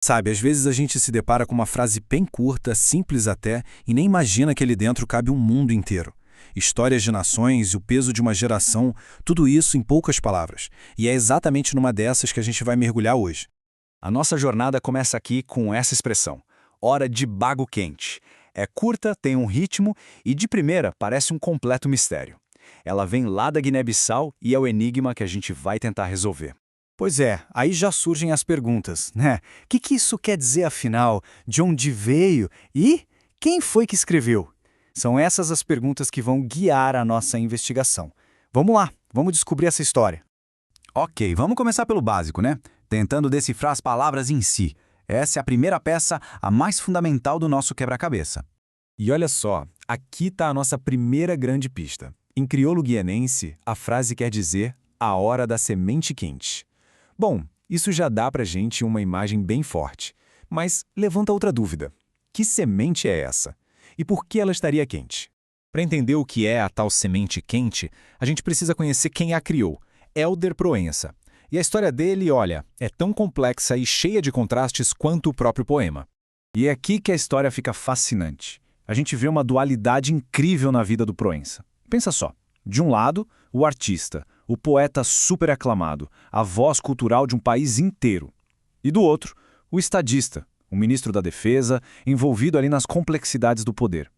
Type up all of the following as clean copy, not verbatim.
Sabe, às vezes a gente se depara com uma frase bem curta, simples até, e nem imagina que ali dentro cabe um mundo inteiro. Histórias de nações e o peso de uma geração, tudo isso em poucas palavras. E é exatamente numa dessas que a gente vai mergulhar hoje. A nossa jornada começa aqui com essa expressão: hora de bago quente. É curta, tem um ritmo e, de primeira, parece um completo mistério. Ela vem lá da Guiné-Bissau e é o enigma que a gente vai tentar resolver. Pois é, aí já surgem as perguntas, né? O que isso quer dizer afinal? De onde veio? E quem foi que escreveu? São essas as perguntas que vão guiar a nossa investigação. Vamos lá, vamos descobrir essa história. Ok, vamos começar pelo básico, né? Tentando decifrar as palavras em si. Essa é a primeira peça, a mais fundamental do nosso quebra-cabeça. E olha só, aqui está a nossa primeira grande pista. Em crioulo guianense, a frase quer dizer a hora da semente quente. Bom, isso já dá pra gente uma imagem bem forte. Mas levanta outra dúvida. Que semente é essa? E por que ela estaria quente? Para entender o que é a tal semente quente, a gente precisa conhecer quem a criou, Hélder Proença. E a história dele, olha, é tão complexa e cheia de contrastes quanto o próprio poema. E é aqui que a história fica fascinante. A gente vê uma dualidade incrível na vida do Proença. Pensa só, de um lado, o artista, o poeta super aclamado, a voz cultural de um país inteiro. E do outro, o estadista, o ministro da Defesa, envolvido ali nas complexidades do poder.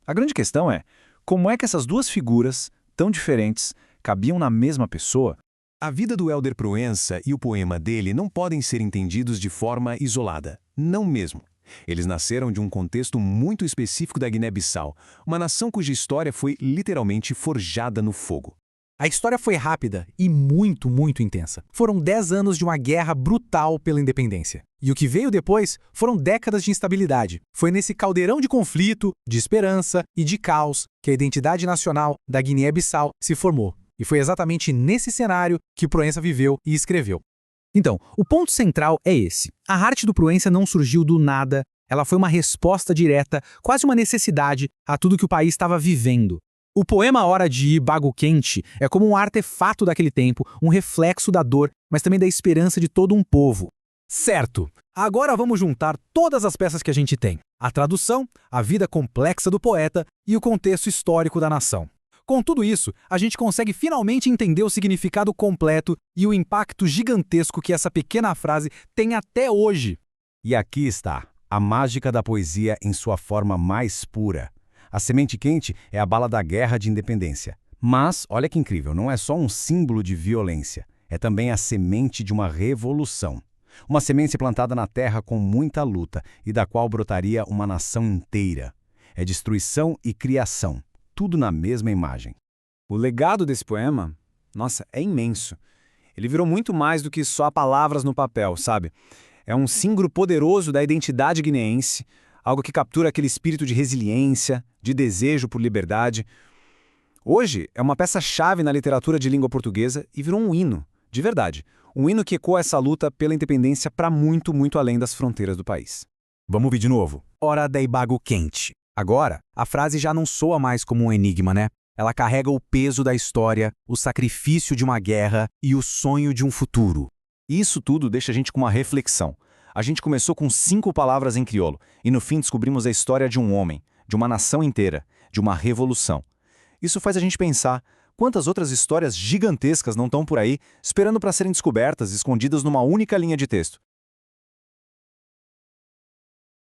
A grande questão é, como é que essas duas figuras, tão diferentes, cabiam na mesma pessoa? A vida do Hélder Proença e o poema dele não podem ser entendidos de forma isolada. Não mesmo. Eles nasceram de um contexto muito específico da Guiné-Bissau, uma nação cuja história foi literalmente forjada no fogo. A história foi rápida e muito intensa. Foram 10 anos de uma guerra brutal pela independência. E o que veio depois foram décadas de instabilidade. Foi nesse caldeirão de conflito, de esperança e de caos que a identidade nacional da Guiné-Bissau se formou. E foi exatamente nesse cenário que Proença viveu e escreveu. Então, o ponto central é esse. A arte do Proença não surgiu do nada, ela foi uma resposta direta, quase uma necessidade, a tudo que o país estava vivendo. O poema Hora de Bago Quente é como um artefato daquele tempo, um reflexo da dor, mas também da esperança de todo um povo. Certo! Agora vamos juntar todas as peças que a gente tem. A tradução, a vida complexa do poeta e o contexto histórico da nação. Com tudo isso, a gente consegue finalmente entender o significado completo e o impacto gigantesco que essa pequena frase tem até hoje. E aqui está, a mágica da poesia em sua forma mais pura. A semente quente é a bala da guerra de independência. Mas, olha que incrível, não é só um símbolo de violência, é também a semente de uma revolução. Uma semente plantada na terra com muita luta e da qual brotaria uma nação inteira. É destruição e criação, tudo na mesma imagem. O legado desse poema, nossa, é imenso. Ele virou muito mais do que só palavras no papel, sabe? É um símbolo poderoso da identidade guineense, algo que captura aquele espírito de resiliência, de desejo por liberdade. Hoje é uma peça-chave na literatura de língua portuguesa e virou um hino, de verdade. Um hino que ecoa essa luta pela independência para muito além das fronteiras do país. Vamos ouvir de novo. Hora da Bago Quente. Agora, a frase já não soa mais como um enigma, né? Ela carrega o peso da história, o sacrifício de uma guerra e o sonho de um futuro. E isso tudo deixa a gente com uma reflexão. A gente começou com 5 palavras em crioulo e no fim descobrimos a história de um homem, de uma nação inteira, de uma revolução. Isso faz a gente pensar quantas outras histórias gigantescas não estão por aí esperando para serem descobertas, escondidas numa única linha de texto.